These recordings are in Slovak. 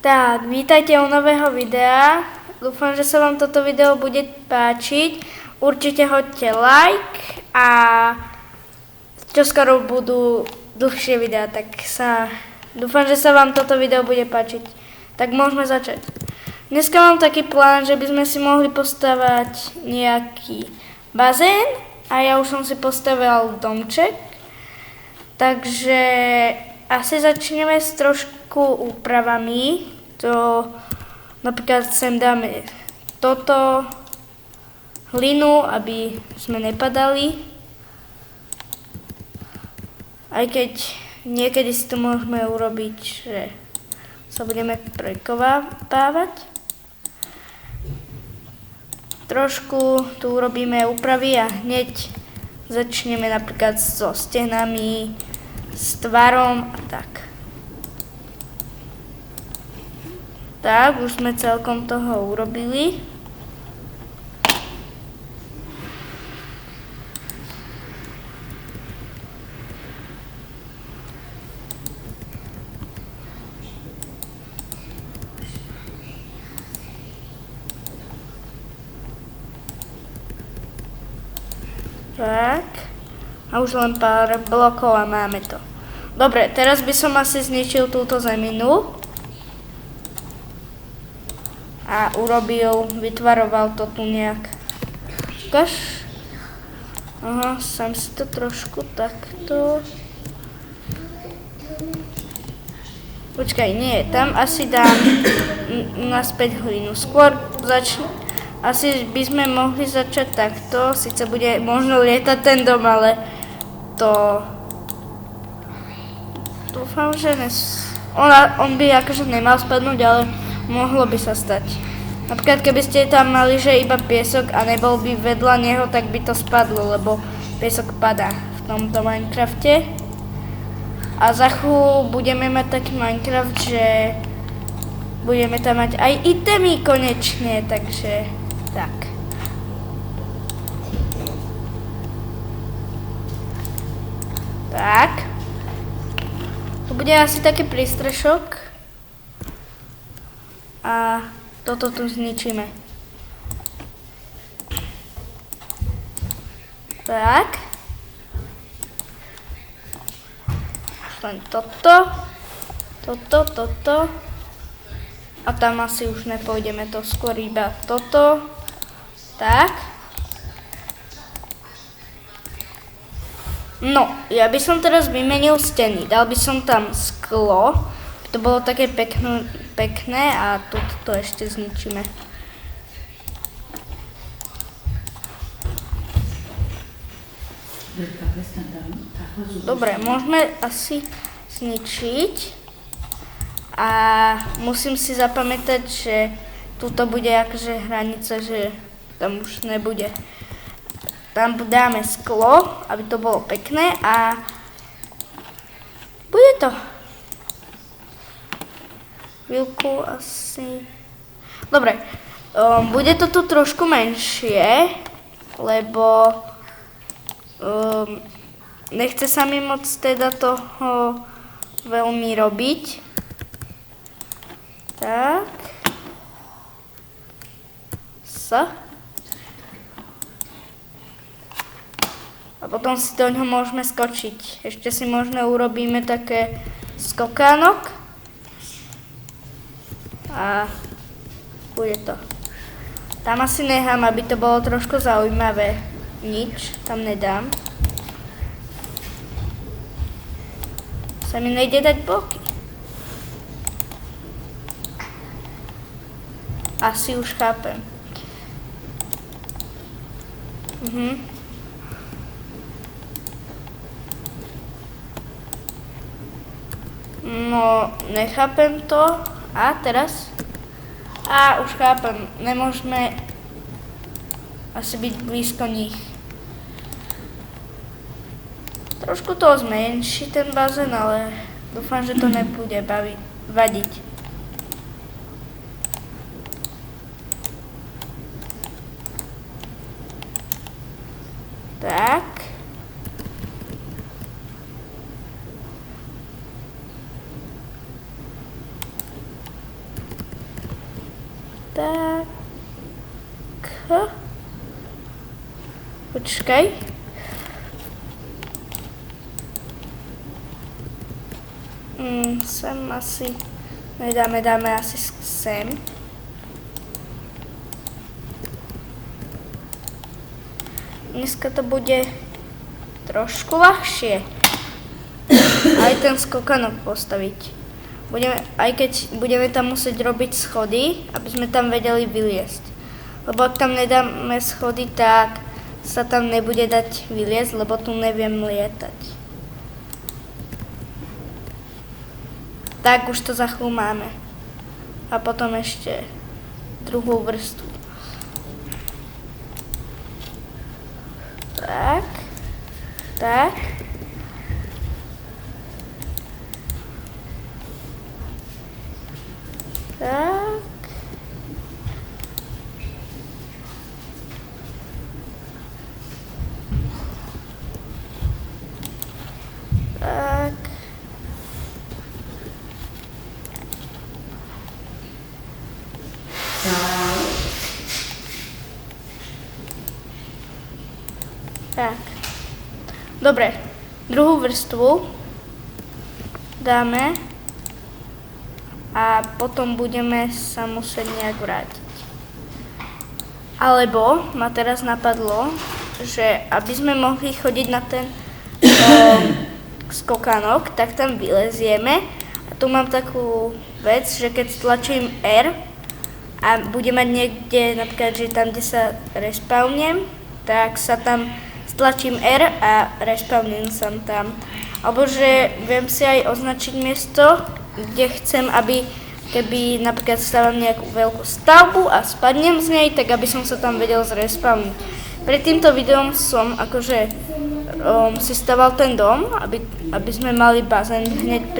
Tak, vítajte u nového videa. Dúfam, že sa vám toto video bude páčiť. Určite hoďte like a čoskoro budú dlhšie videá, dúfam, že sa vám toto video bude páčiť. Tak môžeme začať. Dneska mám taký plán, že by sme si mohli postavať nejaký bazén a ja už som si postavil domček. Takže asi začneme s trošku úpravami. Napríklad sem dáme toto, hlinu, aby sme nepadali. Aj keď niekedy si to môžeme urobiť, že sa budeme prekopávať. Trošku tu urobíme úpravy a hneď začneme napríklad so stenami, s tvarom a tak. Tak, už sme celkom toho urobili. Tak. A už len pár blokov a máme to. Dobre, teraz by som asi zničil túto zeminu. A vytvaroval to tu nejak. Ukáž? Aha, sám si to trošku takto. Počkaj, nie, tam asi dám naspäť hlinu. Skôr asi by sme mohli začať takto. Sice bude možno lietať ten dom, ale to... Dúfam, že on by akože nemal spadnúť, ale mohlo by sa stať. Napríklad, keby ste tam mali, že iba piesok a nebol by vedľa neho, tak by to spadlo, lebo piesok padá v tomto Minecrafte. A za chvíľu budeme mať taký Minecraft, že budeme tam mať aj itemy konečne, takže tak. Tak. Tu bude asi taký prístrešok. A toto tu zničíme. Tak. Len toto. A tam asi už nepôjdeme, to skôr iba toto. Tak. No, ja by som teraz vymenil steny. Dal by som tam sklo. To bolo také pekné a to ešte zničíme. Dobre, môžeme asi zničiť. A musím si zapamätať, že tuto bude akože hranica, že tam už nebude. Tam dáme sklo, aby to bolo pekné a bude to. Chvíľku asi... Dobre, bude to tu trošku menšie, lebo nechce sa mi moc teda toho veľmi robiť. Tak. A potom si do ňoho môžeme skočiť. Ešte si možno urobíme také skokánok. A bude to. Tam asi nechám, aby to bolo trošku zaujímavé. Nič tam nedám. Sa mi nejde dať bloky. Asi už chápem. No, nechápem to. A teraz? Už chápem, nemôžeme asi byť blízko nich. Trošku to zmenší ten bazén, ale dúfam, že to nebude vadiť. Tak. Tak. Počkaj. Sem asi dáme asi sem. Dneska to bude trošku ľahšie. Aj ten skokanok postaviť. Aj keď budeme tam musieť robiť schody, aby sme tam vedeli vyliesť. Lebo ak tam nedáme schody, tak sa tam nebude dať vyliesť, lebo tu neviem lietať. Tak už to za chvíľu máme. A potom ešte druhú vrstvu. Tak. Tak. Tak. Tak. Tak. Dobre. Druhú vrstvu dáme a potom budeme sa musieť nejak vrátiť. Alebo ma teraz napadlo, že aby sme mohli chodiť na ten skokanok, tak tam vylezieme. A tu mám takú vec, že keď stlačím R a budem mať niekde, napríklad, že tam, kde sa respawnem, tak sa tam stlačím R a respawnem sa tam. Alebo že viem si aj označiť miesto, kde chcem, aby keby napríklad stávam nejakú veľkú stavbu a spadnem z nej, tak aby som sa tam vedel zrespawniť. Pred týmto videom som akože si staval ten dom, aby sme mali bazén hneď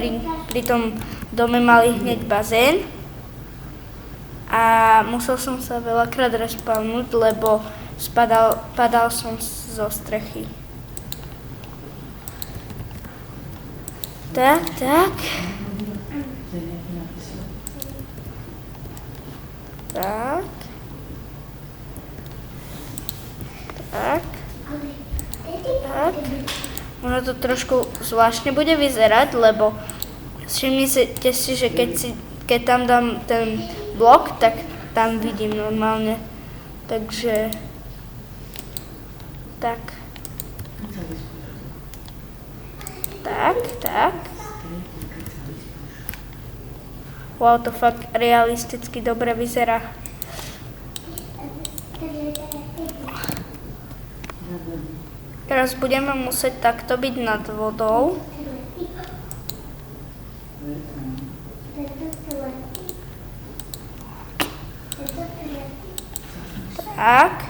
pri tom dome mali hneď bazén. A musel som sa veľakrát respawnúť, lebo padal som zo strechy. Tak. Tak. Tak. Tak. Možno to trošku zvláštne bude vyzerať, lebo všimnite si, že keď tam dám ten blok, tak tam vidím normálne. Takže tak. Tak. Wow, to fakt realisticky dobre vyzerá. Teraz budeme musieť takto byť nad vodou. Tak.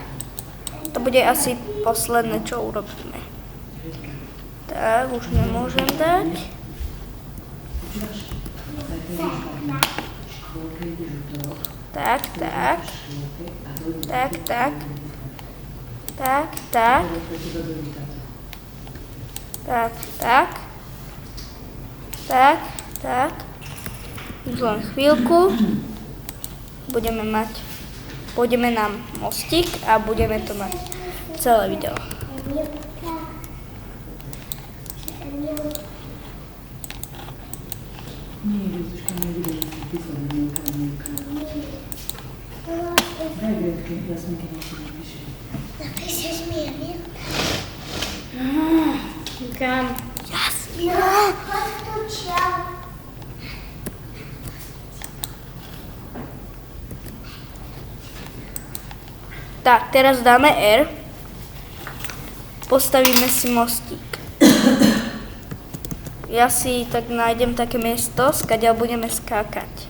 To bude asi posledné, čo urobíme. Tak, už nemôžem dať. Tak. Tak. Už len chvíľku. Pôjdeme na mostík a budeme to mať celé video. Napíšeš mi, Emil? Kam? Jasmina! Čau. Tak, teraz dáme R. Postavíme si mostík. Ja si tak nájdem také miesto, skadiaľ budeme skákať.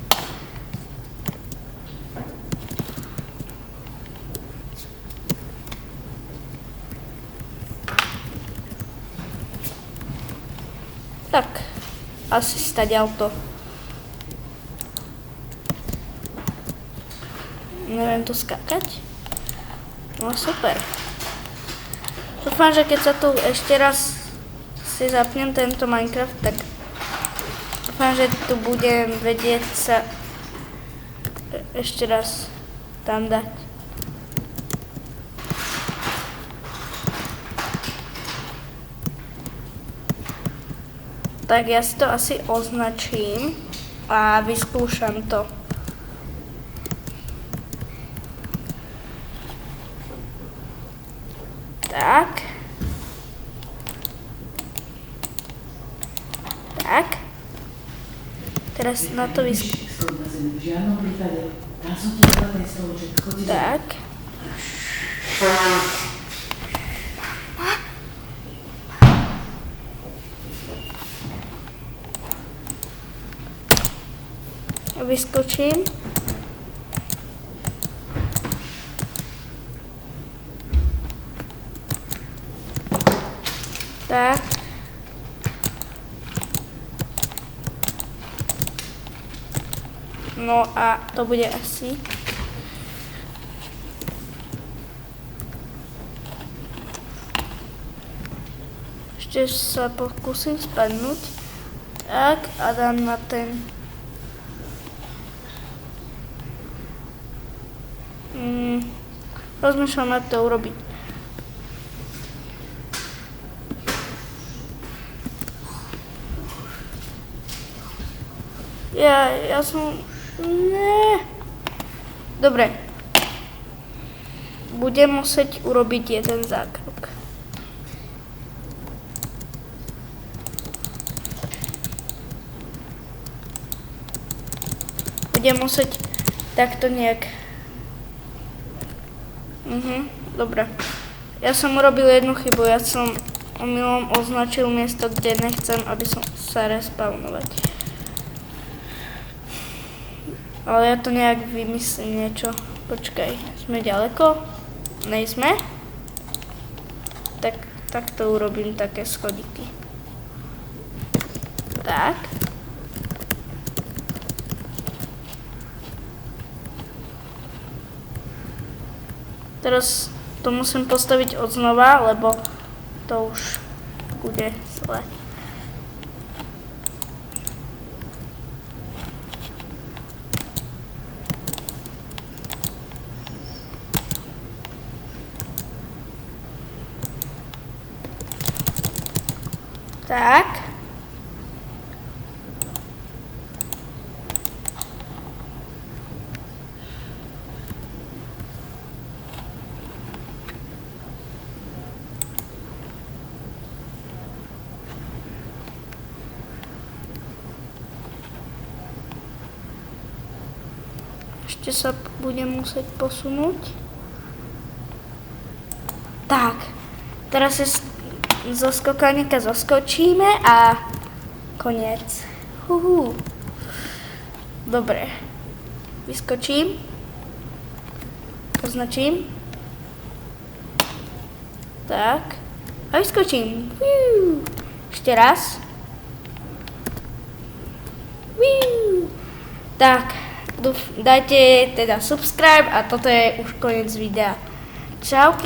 Tak, asi stadiaľ to. Neviem tu skákať. No super. Dúfam, že keď sa tu ešte raz si zapnem tento Minecraft, tak dúfam, že tu budem vedieť sa ešte raz tam dať. Tak ja si to asi označím a vyskúšam to. Tak. Tak. Teraz na to V žiadnom prípade. Tam som ti dala ten stoloček. Chodí tak. Vyskočím. Tak. No a to bude asi. Ešte sa pokúsim spadnúť. Tak a dám na ten. Rozmýšľam, ako to urobiť. Ja som... Ne. Dobre. Budem musieť urobiť jeden zákrok. Budem musieť takto nejak... Dobre. Ja som urobil jednu chybu. Ja som omylom označil miesto, kde nechcem, aby som sa respawnovať. Ale ja to nejak vymyslím niečo. Počkaj, sme ďaleko? Nejsme? Tak to urobím také schodíky. Tak. Teraz to musím postaviť odznova, lebo to už bude zle. Tak. Ešte sa budem musieť posunúť. Tak. Teraz si zo skokalníka zoskočíme a koniec. Dobre. Vyskočím. Označím. Tak. A vyskočím. Ešte raz. Tak. Dajte teda subscribe a toto je už koniec videa. Čauky.